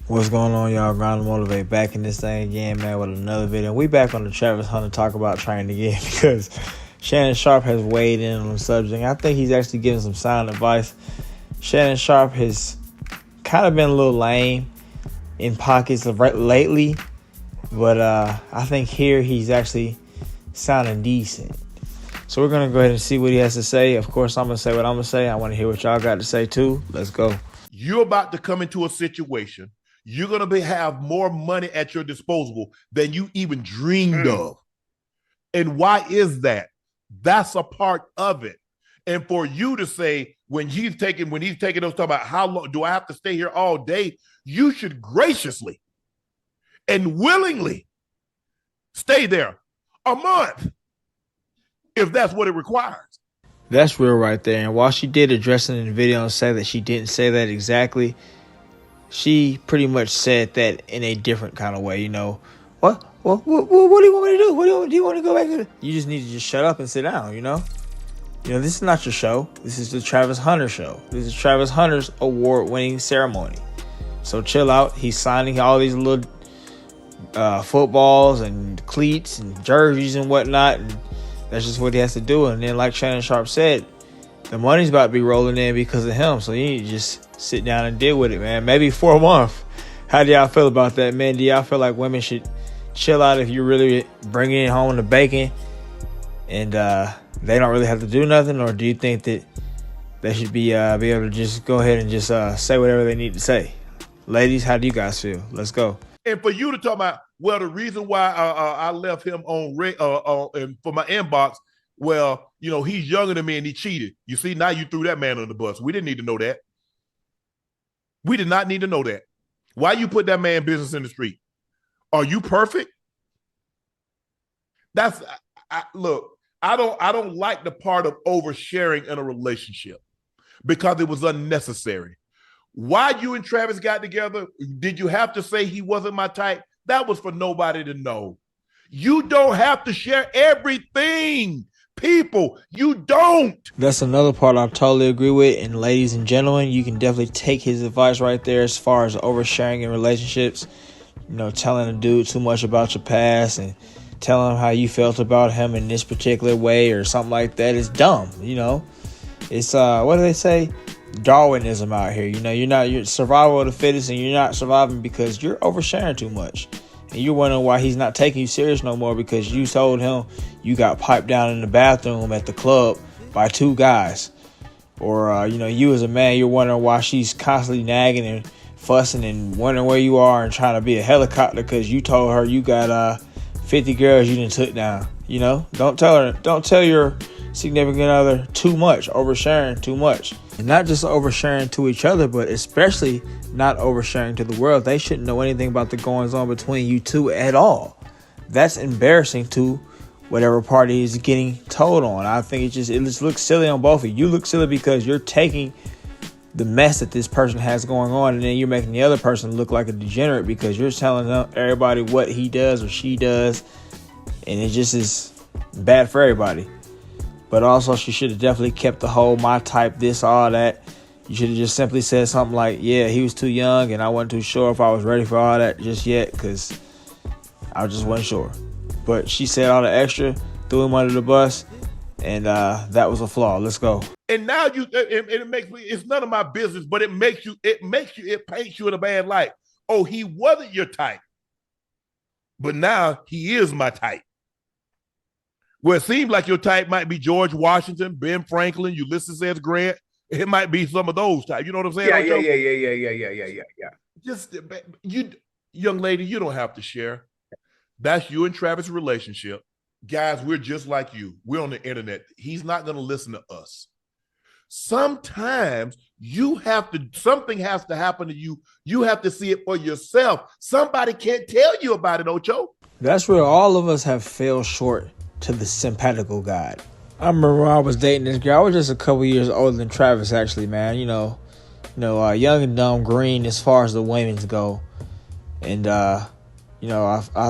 What's going on, y'all? Grind to Motivate back in this thing again, man, with another video. We back on the Travis Hunter talk about training again because Shannon Sharpe has weighed in on the subject. I think he's actually giving some sound advice. Shannon Sharpe has kind of been a little lame in pockets lately, but I think here he's actually sounding decent. So we're going to go ahead and see what he has to say. Of course, I'm going to say what I'm going to say. I want to hear what y'all got to say, too. Let's go. You're about to come into a situation. You're going to have more money at your disposal than you even dreamed of. And why is that? That's a part of it. And for you to say, when he's taking those talking about how long do I have to stay here all day, you should graciously and willingly stay there a month if that's what it requires. That's real right there. And while she did address it in the video and say that she didn't say that exactly, she pretty much said that in a different kind of way. You know, what do you want me to do? Do you want to go back to? You just need to just shut up and sit down. You know, this is not your show. This is the Travis Hunter show. This is Travis Hunter's award-winning ceremony. So chill out. He's signing all these little footballs and cleats and jerseys and whatnot, and that's just what he has to do. And then, like Shannon Sharpe said, the money's about to be rolling in because of him. So you need to just sit down and deal with it, man. Maybe for a month. How do y'all feel about that, man? Do y'all feel like women should chill out if you're really bringing it home the bacon and they don't really have to do nothing? Or do you think that they should be able to just go ahead and just say whatever they need to say? Ladies, how do you guys feel? Let's go. And for you to talk about, well, the reason why I left him and for my inbox, well, he's younger than me and he cheated. You see, now you threw that man under the bus. We didn't need to know that. We did not need to know that. Why you put that man business in the street? Are you perfect? Look, I don't like the part of oversharing in a relationship because it was unnecessary. Why you and Travis got together, did you have to say he wasn't my type? That was for nobody to know. You don't have to share everything. People, you don't. That's another part I totally agree with. And ladies and gentlemen, you can definitely take his advice right there as far as oversharing in relationships. Telling a dude too much about your past and telling him how you felt about him in this particular way or something like that is dumb. It's what do they say? Darwinism out here. You're survival of the fittest, and you're not surviving because you're oversharing too much. And you're wondering why he's not taking you serious no more because you told him you got piped down in the bathroom at the club by two guys. Or, you as a man, you're wondering why she's constantly nagging and fussing and wondering where you are and trying to be a helicopter because you told her you got 50 girls you didn't took down. Don't tell your significant other too much, oversharing too much. And not just oversharing to each other, but especially not oversharing to the world. They shouldn't know anything about the goings on between you two at all. That's embarrassing to whatever party is getting told on. I think it just looks silly on both of you. You look silly because you're taking the mess that this person has going on, and then you're making the other person look like a degenerate because you're telling everybody what he does or she does, and it just is bad for everybody. But also, she should have definitely kept the whole my type, this, all that. You should have just simply said something like, yeah, he was too young and I wasn't too sure if I was ready for all that just yet because I just wasn't sure. But she said all the extra, threw him under the bus, and that was a flaw. Let's go. And now it makes me, it's none of my business, but it paints you in a bad light. Oh, he wasn't your type, but now he is my type. Well, it seems like your type might be George Washington, Ben Franklin, Ulysses S. Grant. It might be some of those types. You know what I'm saying? Yeah. Just young lady, you don't have to share. That's you and Travis' relationship. Guys, we're just like you. We're on the internet. He's not going to listen to us. Sometimes something has to happen to you. You have to see it for yourself. Somebody can't tell you about it, Ocho. That's where all of us have failed short to the simpatico guide. I remember when I was dating this girl. I was just a couple years older than Travis, actually, man. Young and dumb green as far as the women's go. And I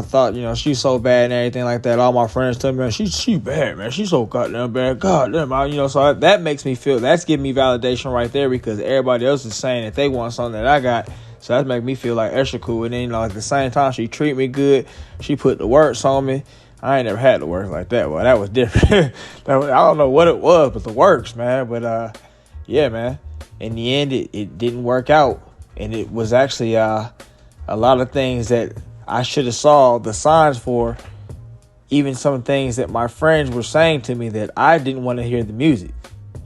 thought, she's so bad and everything like that. All my friends tell me, man, she bad, man. She's so goddamn bad. Goddamn, so that makes me feel, that's giving me validation right there because everybody else is saying that they want something that I got. So that make me feel like extra cool. And then, you know, at the same time, she treat me good. She put the works on me. I ain't never had the works like that. Well, that was different. I don't know what it was, but the works, man. But yeah, man. In the end, it didn't work out, and it was actually a lot of things that I should have saw the signs for. Even some things that my friends were saying to me that I didn't want to hear the music.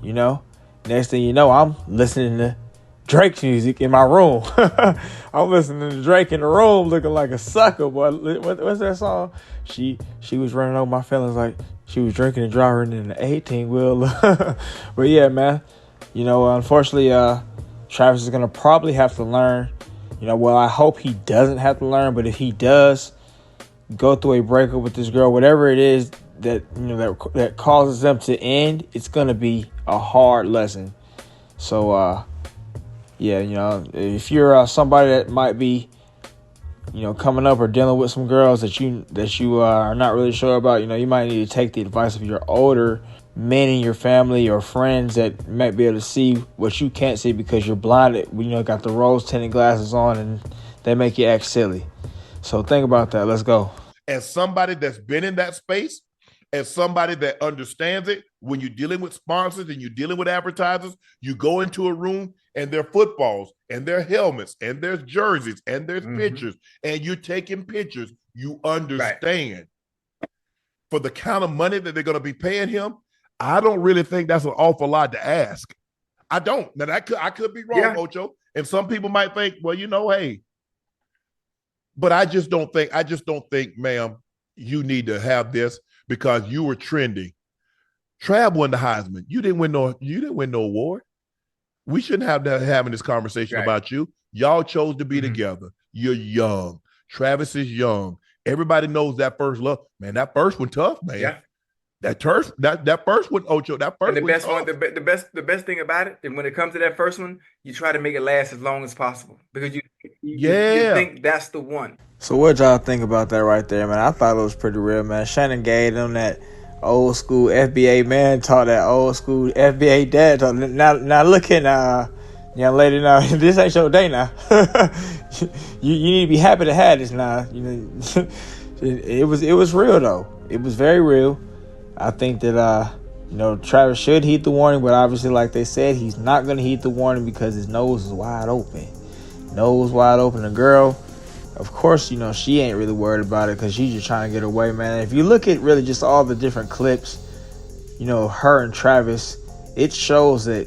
You know, next thing you know, I'm listening to Drake's music in my room. I'm listening to Drake in the room looking like a sucker, boy. What's that song? She was running over my feelings like she was drinking and driving in an 18-wheel. But yeah, man, you know, unfortunately, Travis is going to probably have to learn. You know, well, I hope he doesn't have to learn, but if he does go through a breakup with this girl, whatever it is that, you know, that causes them to end, it's going to be a hard lesson. So, yeah, you know, if you're somebody that might be, you know, coming up or dealing with some girls that you are not really sure about, you know, you might need to take the advice of your older men in your family or friends that might be able to see what you can't see because you're blinded. You know, got the rose-tinted glasses on and they make you act silly. So think about that. Let's go. As somebody that's been in that space, as somebody that understands it, when you're dealing with sponsors and you're dealing with advertisers, you go into a room and there are footballs and there are helmets and there's jerseys and there's pictures and you're taking pictures. You understand. For the kind of money that they're going to be paying him, I don't really think that's an awful lot to ask. I don't. Now, I could be wrong, Ocho. And some people might think, well, you know, hey. But I just don't think, ma'am, you need to have this because you were trending. Trav won the Heisman. You didn't win no award. We shouldn't have having this conversation about you. Y'all chose to be together. You're young. Travis is young. Everybody knows that first love. Man, that first one tough, man. Yeah. That first one, Ocho. That first and the best thing about it, and when it comes to that first one, you try to make it last as long as possible because you think that's the one. So what y'all think about that right there, man? I thought it was pretty real, man. Shannon gave them that old school FBA man taught that old school FBA dad taught. Now look at young lady, now this ain't your day now. you need to be happy to have this now. You know, it was real though. It was very real. I think that you know, Travis should heed the warning, but obviously, like they said, he's not going to heed the warning because his nose is wide open. Nose wide open. The girl, of course, you know, she ain't really worried about it because she's just trying to get away, man. If you look at really just all the different clips, you know, her and Travis, it shows that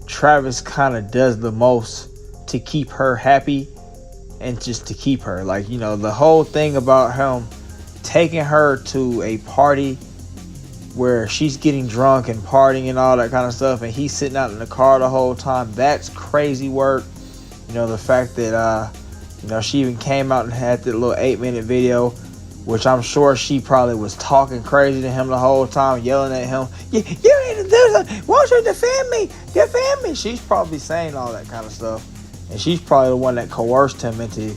Travis kind of does the most to keep her happy and just to keep her. Like, you know, the whole thing about him taking her to a party where she's getting drunk and partying and all that kind of stuff, and he's sitting out in the car the whole time, that's crazy work. You know, the fact that, you know, she even came out and had that little 8-minute video, which I'm sure she probably was talking crazy to him the whole time, yelling at him, you need to do something, why don't you defend me? She's probably saying all that kind of stuff, and she's probably the one that coerced him into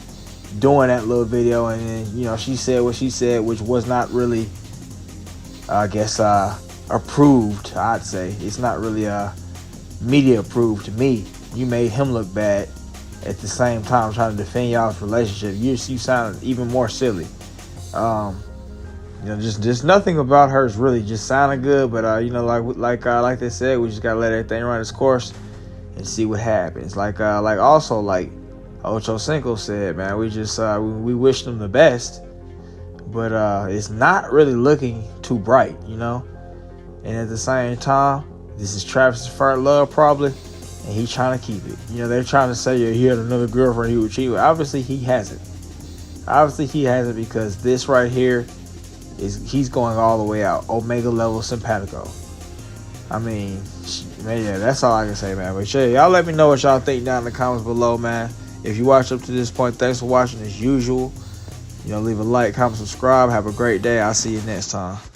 doing that little video, and then, you know, she said what she said, which was not really, I guess, approved, I'd say. It's not really media approved to me. You made him look bad at the same time trying to defend y'all's relationship. You sound even more silly. You know, just nothing about her is really just sounding good, but you know, like they said, we just gotta let everything run its course and see what happens. Like Ocho Cinco said, man, we just we wish them the best. But it's not really looking too bright, you know? And at the same time, this is Travis's first love probably, and he's trying to keep it. You know, they're trying to say he had another girlfriend he would cheat with. Obviously, he hasn't. Because this right here, he's going all the way out. Omega level simpatico. I mean, man, yeah, that's all I can say, man. But yeah, y'all let me know what y'all think down in the comments below, man. If you watched up to this point, thanks for watching as usual. You know, leave a like, comment, subscribe. Have a great day. I'll see you next time.